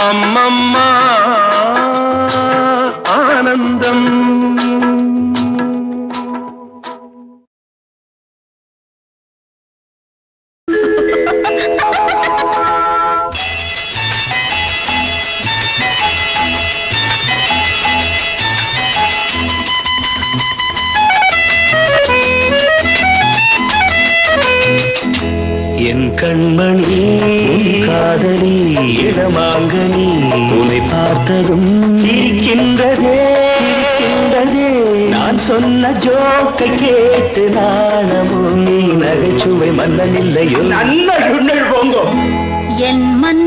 அம்மம்மா ஆனந்தம். என் கண்மணி காதலி இடமாங்கனி உன்னை பார்த்ததும் சிரிக்கின்றதே சிரிக்கின்றதே. நான் சொன்ன ஜோக்கை கேட்டு நாணமும் நீ நகைச்சுவை மன்னன் இல்லையோ. நல்ல போங்க. என் மன்